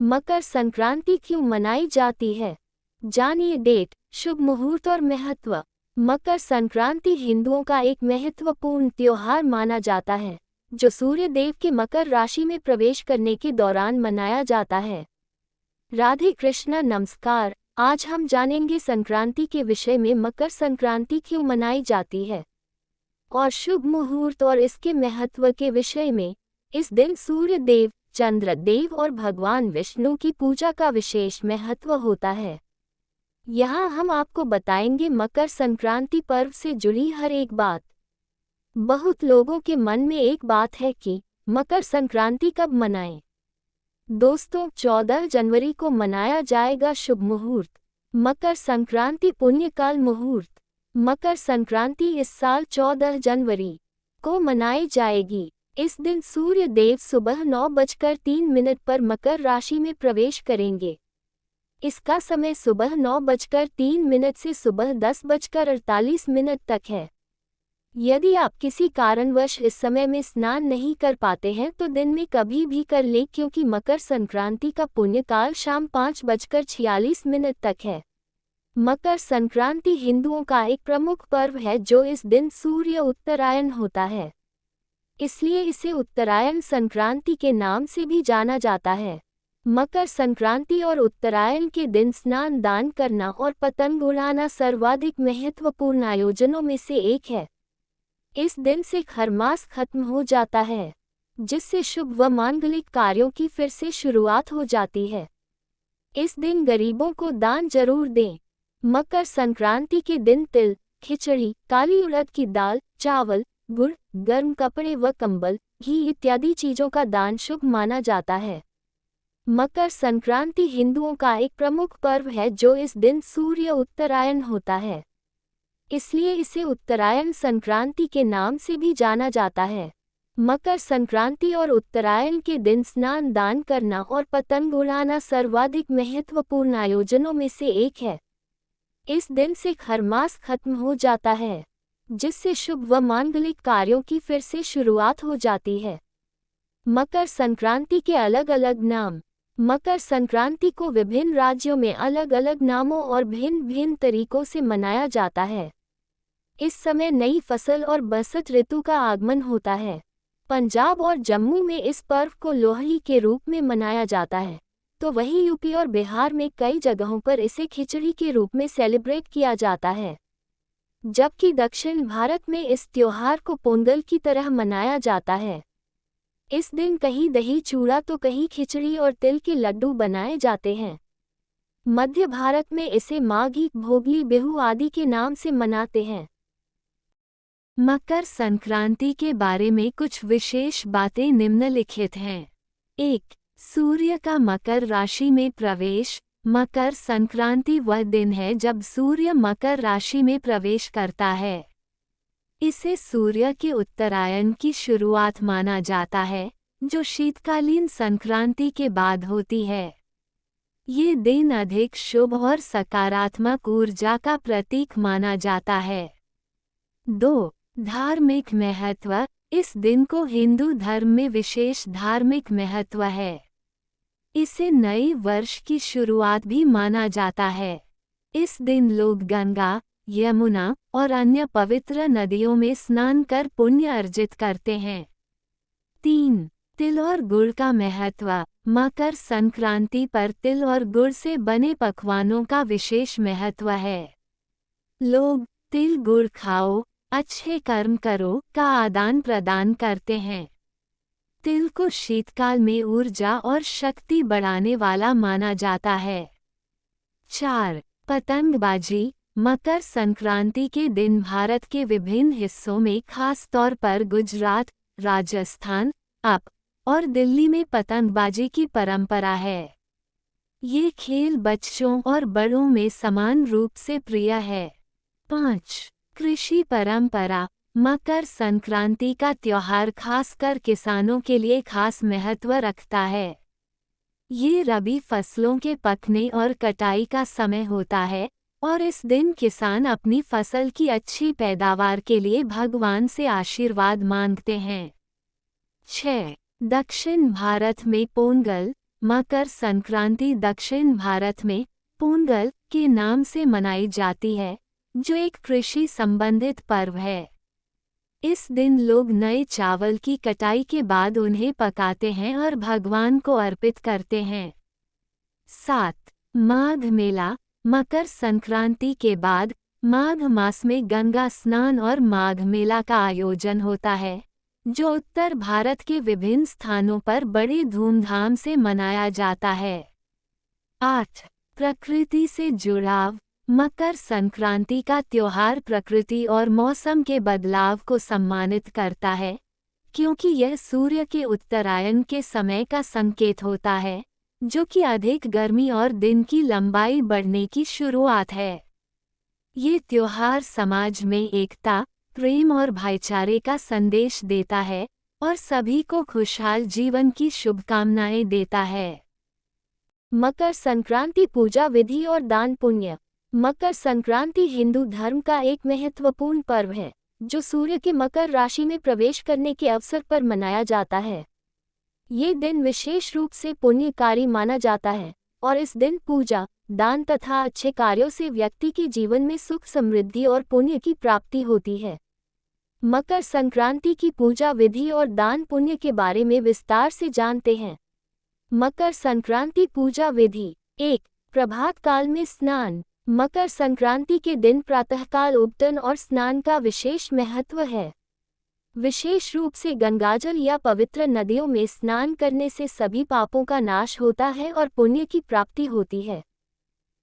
मकर संक्रांति क्यों मनाई जाती है? जानिए डेट, शुभ मुहूर्त और महत्व। मकर संक्रांति हिंदुओं का एक महत्वपूर्ण त्योहार माना जाता है, जो सूर्य देव के मकर राशि में प्रवेश करने के दौरान मनाया जाता है। राधे कृष्णा नमस्कार। आज हम जानेंगे संक्रांति के विषय में, मकर संक्रांति क्यों मनाई जाती है, और शुभ मुहूर्त और इसके महत्व के विषय में। इस दिन सूर्य देव, चंद्र देव और भगवान विष्णु की पूजा का विशेष महत्व होता है। यहाँ हम आपको बताएंगे मकर संक्रांति पर्व से जुड़ी हर एक बात। बहुत लोगों के मन में एक बात है कि मकर संक्रांति कब मनाएं। दोस्तों, 14 जनवरी को मनाया जाएगा शुभ मुहूर्त। मकर संक्रांति पुण्यकाल मुहूर्त। मकर संक्रांति इस साल 14 जनवरी को मनाई जाएगी। इस दिन सूर्य देव सुबह 9:03 पर मकर राशि में प्रवेश करेंगे। इसका समय सुबह 9:03 से सुबह 10:48 तक है। यदि आप किसी कारणवश इस समय में स्नान नहीं कर पाते हैं तो दिन में कभी भी कर लें, क्योंकि मकर संक्रांति का पुण्यकाल शाम 5:46 तक है। मकर संक्रांति हिंदुओं का एक प्रमुख पर्व है, जो इस दिन सूर्य उत्तरायण होता है, इसलिए इसे उत्तरायण संक्रांति के नाम से भी जाना जाता है। मकर संक्रांति और उत्तरायण के दिन स्नान दान करना और पतंग उड़ाना सर्वाधिक महत्वपूर्ण आयोजनों में से एक है। इस दिन से खरमास खत्म हो जाता है, जिससे शुभ व मांगलिक कार्यों की फिर से शुरुआत हो जाती है। इस दिन गरीबों को दान जरूर दें। मकर संक्रांति के दिन तिल, खिचड़ी, काली उड़द की दाल, चावल, गुड़, गर्म कपड़े व कंबल, घी इत्यादि चीजों का दान शुभ माना जाता है। मकर संक्रांति हिंदुओं का एक प्रमुख पर्व है, जो इस दिन सूर्य उत्तरायण होता है, इसलिए इसे उत्तरायण संक्रांति के नाम से भी जाना जाता है। मकर संक्रांति और उत्तरायण के दिन स्नान दान करना और पतंग उड़ाना सर्वाधिक महत्वपूर्ण आयोजनों में से एक है। इस दिन से खरमास खत्म हो जाता है, जिससे शुभ व मांगलिक कार्यों की फिर से शुरुआत हो जाती है। मकर संक्रांति के अलग अलग नाम। मकर संक्रांति को विभिन्न राज्यों में अलग अलग नामों और भिन्न भिन्न तरीकों से मनाया जाता है। इस समय नई फसल और बसंत ऋतु का आगमन होता है। पंजाब और जम्मू में इस पर्व को लोहड़ी के रूप में मनाया जाता है, तो वहीं यूपी और बिहार में कई जगहों पर इसे खिचड़ी के रूप में सेलिब्रेट किया जाता है। जबकि दक्षिण भारत में इस त्योहार को पोंगल की तरह मनाया जाता है। इस दिन कहीं दही चूड़ा तो कहीं खिचड़ी और तिल के लड्डू बनाए जाते हैं। मध्य भारत में इसे माघी, भोगली, बिहू आदि के नाम से मनाते हैं। मकर संक्रांति के बारे में कुछ विशेष बातें निम्नलिखित हैं। 1. सूर्य का मकर राशि में प्रवेश। मकर संक्रांति वह दिन है जब सूर्य मकर राशि में प्रवेश करता है। इसे सूर्य के उत्तरायण की शुरुआत माना जाता है, जो शीतकालीन संक्रांति के बाद होती है। ये दिन अधिक शुभ और सकारात्मक ऊर्जा का प्रतीक माना जाता है। 2. धार्मिक महत्व। इस दिन को हिंदू धर्म में विशेष धार्मिक महत्व है। इसे नए वर्ष की शुरुआत भी माना जाता है। इस दिन लोग गंगा, यमुना और अन्य पवित्र नदियों में स्नान कर पुण्य अर्जित करते हैं। 3. तिल और गुड़ का महत्व। मकर संक्रांति पर तिल और गुड़ से बने पकवानों का विशेष महत्व है। लोग तिल गुड़ खाओ, अच्छे कर्म करो का आदान प्रदान करते हैं। तिल को शीतकाल में ऊर्जा और शक्ति बढ़ाने वाला माना जाता है। 4. पतंगबाजी। मकर संक्रांति के दिन भारत के विभिन्न हिस्सों में, खास तौर पर गुजरात, राजस्थान, अप और दिल्ली में पतंगबाजी की परंपरा है। ये खेल बच्चों और बड़ों में समान रूप से प्रिय है। 5. कृषि परंपरा। मकर संक्रांति का त्योहार खासकर किसानों के लिए खास महत्व रखता है। ये रबी फसलों के पकने और कटाई का समय होता है, और इस दिन किसान अपनी फसल की अच्छी पैदावार के लिए भगवान से आशीर्वाद मांगते हैं। 6. दक्षिण भारत में पोंगल। मकर संक्रांति दक्षिण भारत में पोंगल के नाम से मनाई जाती है, जो एक कृषि संबंधित पर्व है। इस दिन लोग नए चावल की कटाई के बाद उन्हें पकाते हैं और भगवान को अर्पित करते हैं। 7. माघ मेला। मकर संक्रांति के बाद माघ मास में गंगा स्नान और माघ मेला का आयोजन होता है, जो उत्तर भारत के विभिन्न स्थानों पर बड़े धूमधाम से मनाया जाता है। 8. प्रकृति से जुड़ाव। मकर संक्रांति का त्योहार प्रकृति और मौसम के बदलाव को सम्मानित करता है, क्योंकि यह सूर्य के उत्तरायण के समय का संकेत होता है, जो कि अधिक गर्मी और दिन की लंबाई बढ़ने की शुरुआत है। ये त्योहार समाज में एकता, प्रेम और भाईचारे का संदेश देता है और सभी को खुशहाल जीवन की शुभकामनाएं देता है। मकर संक्रांति पूजा विधि और दान पुण्य। मकर संक्रांति हिंदू धर्म का एक महत्वपूर्ण पर्व है, जो सूर्य के मकर राशि में प्रवेश करने के अवसर पर मनाया जाता है। ये दिन विशेष रूप से पुण्यकारी माना जाता है और इस दिन पूजा, दान तथा अच्छे कार्यों से व्यक्ति के जीवन में सुख, समृद्धि और पुण्य की प्राप्ति होती है। मकर संक्रांति की पूजा विधि और दान पुण्य के बारे में विस्तार से जानते हैं। मकर संक्रांति पूजा विधि। 1. प्रभात काल में स्नान। मकर संक्रांति के दिन प्रातःकाल उबटन और स्नान का विशेष महत्व है। विशेष रूप से गंगाजल या पवित्र नदियों में स्नान करने से सभी पापों का नाश होता है और पुण्य की प्राप्ति होती है।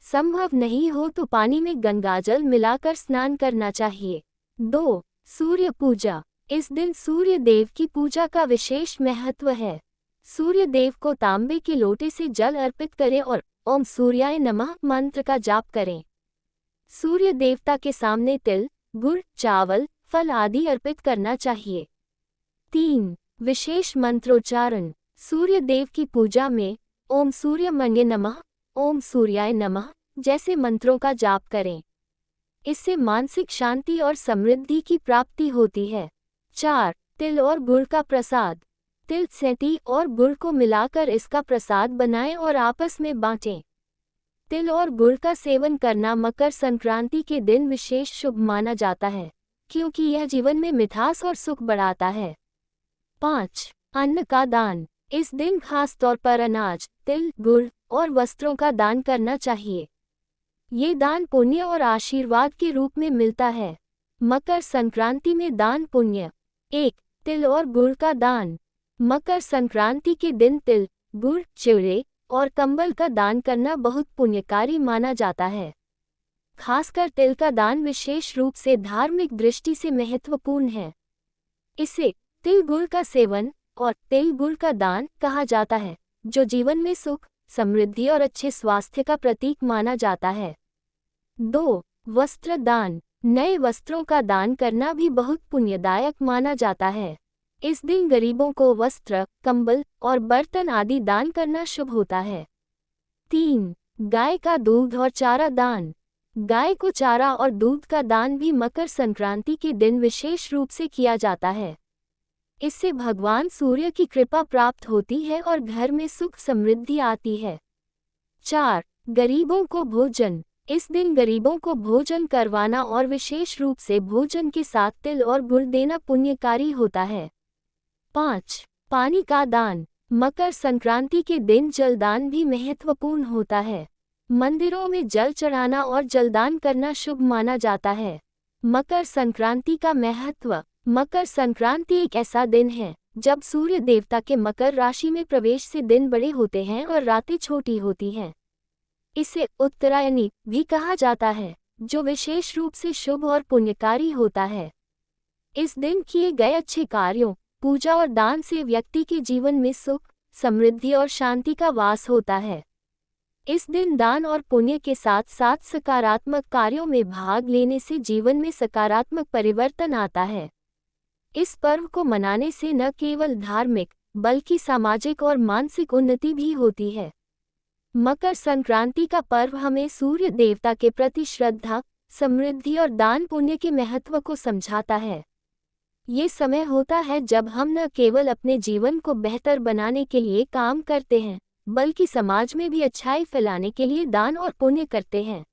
संभव नहीं हो तो पानी में गंगाजल मिलाकर स्नान करना चाहिए। 2. सूर्य पूजा। इस दिन सूर्य देव की पूजा का विशेष महत्व है। सूर्य देव को तांबे के लोटे से जल अर्पित करें और ओम सूर्याय नमः मंत्र का जाप करें। सूर्य देवता के सामने तिल, गुड़, चावल, फल आदि अर्पित करना चाहिए। 3. विशेष मंत्रोच्चारण। सूर्य देव की पूजा में ओम सूर्यमण्य नमः, ओम सूर्याय नमः जैसे मंत्रों का जाप करें। इससे मानसिक शांति और समृद्धि की प्राप्ति होती है। 4. तिल और गुड़ का प्रसाद। तिल, सैंती और गुड़ को मिलाकर इसका प्रसाद बनाएं और आपस में बांटें। तिल और गुड़ का सेवन करना मकर संक्रांति के दिन विशेष शुभ माना जाता है, क्योंकि यह जीवन में मिठास और सुख बढ़ाता है। 5. अन्न का दान। इस दिन खास तौर पर अनाज, तिल, गुड़ और वस्त्रों का दान करना चाहिए। ये दान पुण्य और आशीर्वाद के रूप में मिलता है। मकर संक्रांति में दान पुण्य। 1. तिल और गुड़ का दान। मकर संक्रांति के दिन तिल, गुड़, चिवड़े और कंबल का दान करना बहुत पुण्यकारी माना जाता है। खासकर तिल का दान विशेष रूप से धार्मिक दृष्टि से महत्वपूर्ण है। इसे तिल गुड़ का सेवन और तिल गुड़ का दान कहा जाता है, जो जीवन में सुख, समृद्धि और अच्छे स्वास्थ्य का प्रतीक माना जाता है। 2. वस्त्र दान। नए वस्त्रों का दान करना भी बहुत पुण्यदायक माना जाता है। इस दिन गरीबों को वस्त्र, कंबल और बर्तन आदि दान करना शुभ होता है। 3. गाय का दूध और चारा दान। गाय को चारा और दूध का दान भी मकर संक्रांति के दिन विशेष रूप से किया जाता है। इससे भगवान सूर्य की कृपा प्राप्त होती है और घर में सुख समृद्धि आती है। 4. गरीबों को भोजन। इस दिन गरीबों को भोजन करवाना और विशेष रूप से भोजन के साथ तिल और गुड़ देना पुण्यकारी होता है। 5. पानी का दान। मकर संक्रांति के दिन जलदान भी महत्वपूर्ण होता है। मंदिरों में जल चढ़ाना और जलदान करना शुभ माना जाता है। मकर संक्रांति का महत्व। मकर संक्रांति एक ऐसा दिन है जब सूर्य देवता के मकर राशि में प्रवेश से दिन बड़े होते हैं और रातें छोटी होती हैं। इसे उत्तरायणी भी कहा जाता है, जो विशेष रूप से शुभ और पुण्यकारी होता है। इस दिन किए गए अच्छे कार्यों, पूजा और दान से व्यक्ति के जीवन में सुख, समृद्धि और शांति का वास होता है। इस दिन दान और पुण्य के साथ साथ सकारात्मक कार्यों में भाग लेने से जीवन में सकारात्मक परिवर्तन आता है। इस पर्व को मनाने से न केवल धार्मिक बल्कि सामाजिक और मानसिक उन्नति भी होती है। मकर संक्रांति का पर्व हमें सूर्य देवता के प्रति श्रद्धा, समृद्धि और दान पुण्य के महत्व को समझाता है। ये समय होता है जब हम न केवल अपने जीवन को बेहतर बनाने के लिए काम करते हैं, बल्कि समाज में भी अच्छाई फैलाने के लिए दान और पुण्य करते हैं।